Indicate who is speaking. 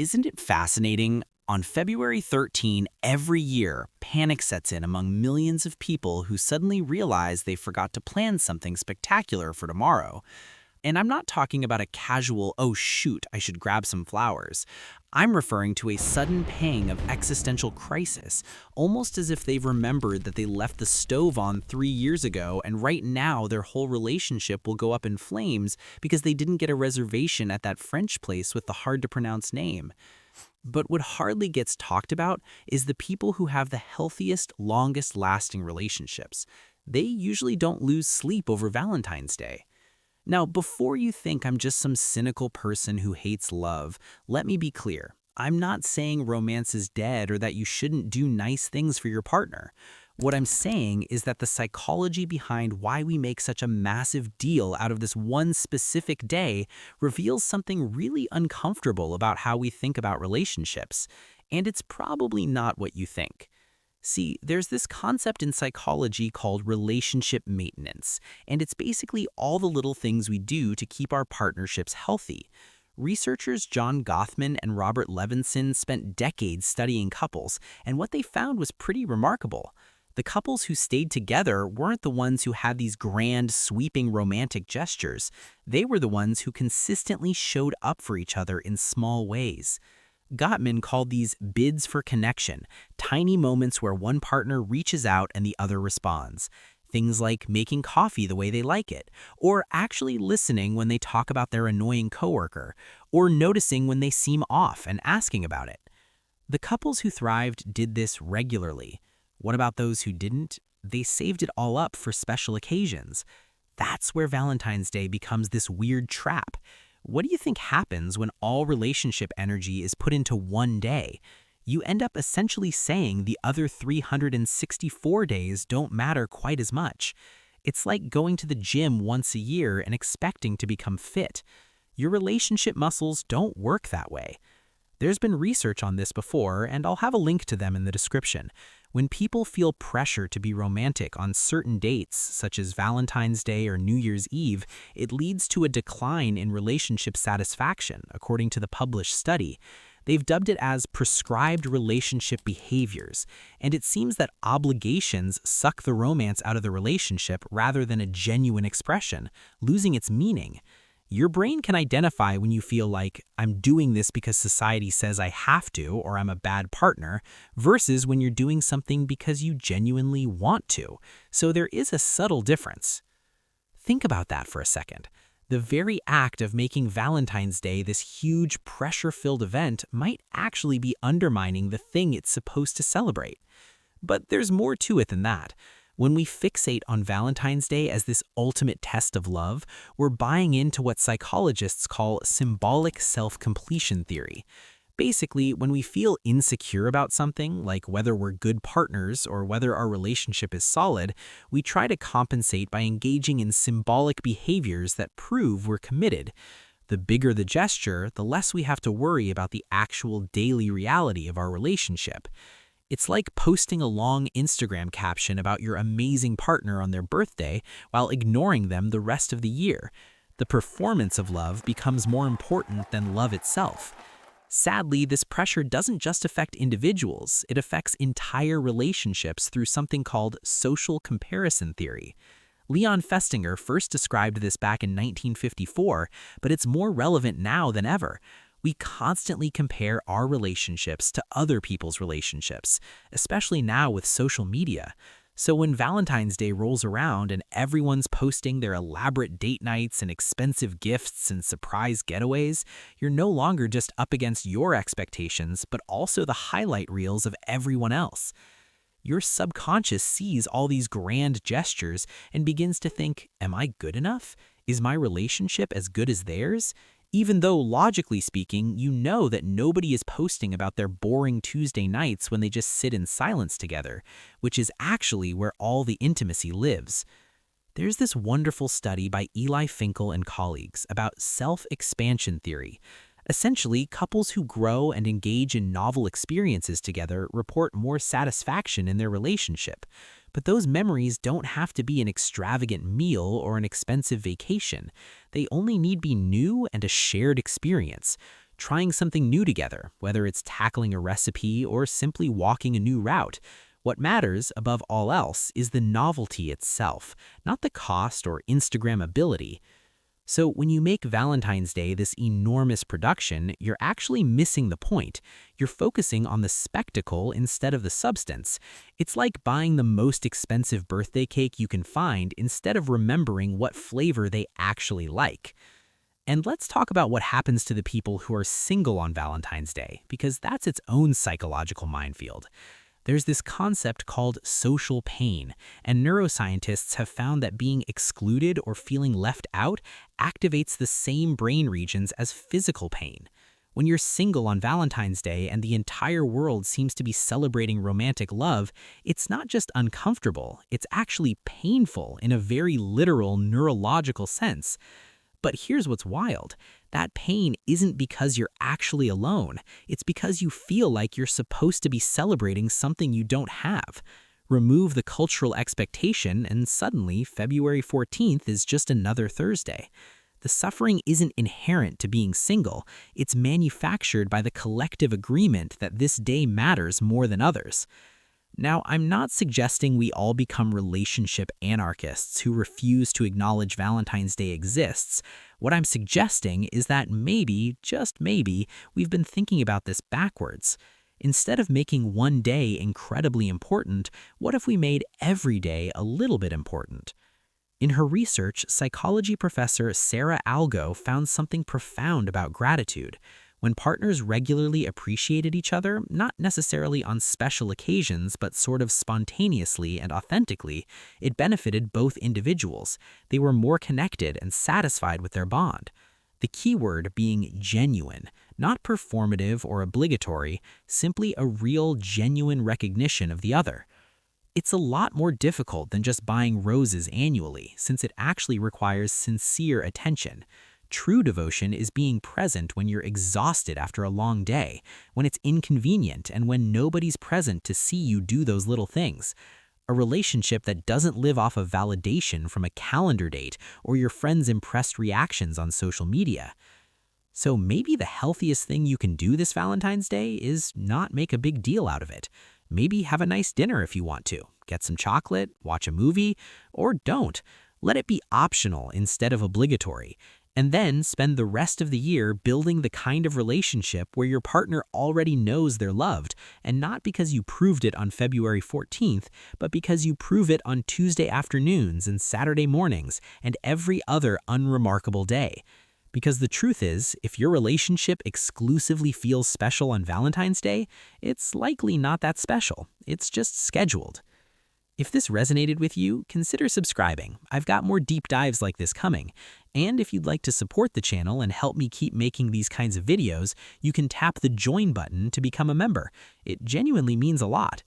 Speaker 1: Isn't it fascinating? On February 13, every year, panic sets in among millions of people who suddenly realize they forgot to plan something spectacular for tomorrow. And I'm not talking about a casual, oh shoot, I should grab some flowers. I'm referring to a sudden pang of existential crisis, almost as if they've remembered that they left the stove on 3 years ago and right now their whole relationship will go up in flames because they didn't get a reservation at that French place with the hard-to-pronounce name. But what hardly gets talked about is the people who have the healthiest, longest-lasting relationships. They usually don't lose sleep over Valentine's Day. Now, before you think I'm just some cynical person who hates love, let me be clear. I'm not saying romance is dead or that you shouldn't do nice things for your partner. What I'm saying is that the psychology behind why we make such a massive deal out of this one specific day reveals something really uncomfortable about how we think about relationships. And it's probably not what you think. See, there's this concept in psychology called relationship maintenance, and it's basically all the little things we do to keep our partnerships healthy. Researchers John Gottman and Robert Levenson spent decades studying couples, and what they found was pretty remarkable. The couples who stayed together weren't the ones who had these grand, sweeping romantic gestures. They were the ones who consistently showed up for each other in small ways. Gottman called these bids for connection, tiny moments where one partner reaches out and the other responds. Things like making coffee the way they like it, or actually listening when they talk about their annoying coworker, or noticing when they seem off and asking about it. The couples who thrived did this regularly. What about those who didn't? They saved it all up for special occasions. That's where Valentine's Day becomes this weird trap. What do you think happens when all relationship energy is put into one day? You end up essentially saying the other 364 days don't matter quite as much. It's like going to the gym once a year and expecting to become fit. Your relationship muscles don't work that way. There's been research on this before, and I'll have a link to them in the description. When people feel pressure to be romantic on certain dates, such as Valentine's Day or New Year's Eve, it leads to a decline in relationship satisfaction, according to the published study. They've dubbed it as prescribed relationship behaviors, and it seems that obligations suck the romance out of the relationship rather than a genuine expression, losing its meaning. Your brain can identify when you feel like, I'm doing this because society says I have to, or I'm a bad partner, versus when you're doing something because you genuinely want to. So there is a subtle difference. Think about that for a second. The very act of making Valentine's Day this huge pressure-filled event might actually be undermining the thing it's supposed to celebrate. But there's more to it than that. When we fixate on Valentine's Day as this ultimate test of love, we're buying into what psychologists call symbolic self-completion theory. Basically, when we feel insecure about something, like whether we're good partners or whether our relationship is solid, we try to compensate by engaging in symbolic behaviors that prove we're committed. The bigger the gesture, the less we have to worry about the actual daily reality of our relationship. It's like posting a long Instagram caption about your amazing partner on their birthday while ignoring them the rest of the year. The performance of love becomes more important than love itself. Sadly, this pressure doesn't just affect individuals, it affects entire relationships through something called social comparison theory. Leon Festinger first described this back in 1954, but it's more relevant now than ever. We constantly compare our relationships to other people's relationships, especially now with social media. So when Valentine's Day rolls around and everyone's posting their elaborate date nights and expensive gifts and surprise getaways, you're no longer just up against your expectations, but also the highlight reels of everyone else. Your subconscious sees all these grand gestures and begins to think, am I good enough? Is my relationship as good as theirs? Even though, logically speaking, you know that nobody is posting about their boring Tuesday nights when they just sit in silence together, which is actually where all the intimacy lives. There's this wonderful study by Eli Finkel and colleagues about self-expansion theory. Essentially, couples who grow and engage in novel experiences together report more satisfaction in their relationship. But those memories don't have to be an extravagant meal or an expensive vacation. They only need be new and a shared experience. trying something new together, whether it's tackling a recipe or simply walking a new route. What matters, above all else, is the novelty itself, not the cost or Instagrammability. So when you make Valentine's Day this enormous production, you're actually missing the point. You're focusing on the spectacle instead of the substance. It's like buying the most expensive birthday cake you can find instead of remembering what flavor they actually like. And let's talk about what happens to the people who are single on Valentine's Day, because that's its own psychological minefield. There's this concept called social pain, and neuroscientists have found that being excluded or feeling left out activates the same brain regions as physical pain. When you're single on Valentine's Day and the entire world seems to be celebrating romantic love, it's not just uncomfortable, it's actually painful in a very literal neurological sense. But here's what's wild. That pain isn't because you're actually alone. It's because you feel like you're supposed to be celebrating something you don't have. Remove the cultural expectation, and suddenly February 14th is just another Thursday. The suffering isn't inherent to being single. It's manufactured by the collective agreement that this day matters more than others. Now, I'm not suggesting we all become relationship anarchists who refuse to acknowledge Valentine's Day exists. What I'm suggesting is that maybe, just maybe, we've been thinking about this backwards. Instead of making one day incredibly important, what if we made every day a little bit important? In her research, psychology professor Sara Algoe found something profound about gratitude. When partners regularly appreciated each other, not necessarily on special occasions, but sort of spontaneously and authentically, it benefited both individuals. They were more connected and satisfied with their bond. The key word being genuine, not performative or obligatory, simply a real, genuine recognition of the other. It's a lot more difficult than just buying roses annually, since it actually requires sincere attention. True devotion is being present when you're exhausted after a long day, when it's inconvenient, and when nobody's present to see you do those little things. A relationship that doesn't live off of validation from a calendar date or your friends' impressed reactions on social media. So maybe the healthiest thing you can do this Valentine's Day is not make a big deal out of it. Maybe have a nice dinner if you want to. Get some chocolate, watch a movie, or don't. Let it be optional instead of obligatory. And then spend the rest of the year building the kind of relationship where your partner already knows they're loved, and not because you proved it on February 14th, but because you prove it on Tuesday afternoons and Saturday mornings and every other unremarkable day. Because the truth is, if your relationship exclusively feels special on Valentine's Day, it's likely not that special. It's just scheduled. If this resonated with you, consider subscribing. I've got more deep dives like this coming. And if you'd like to support the channel and help me keep making these kinds of videos, you can tap the join button to become a member. It genuinely means a lot.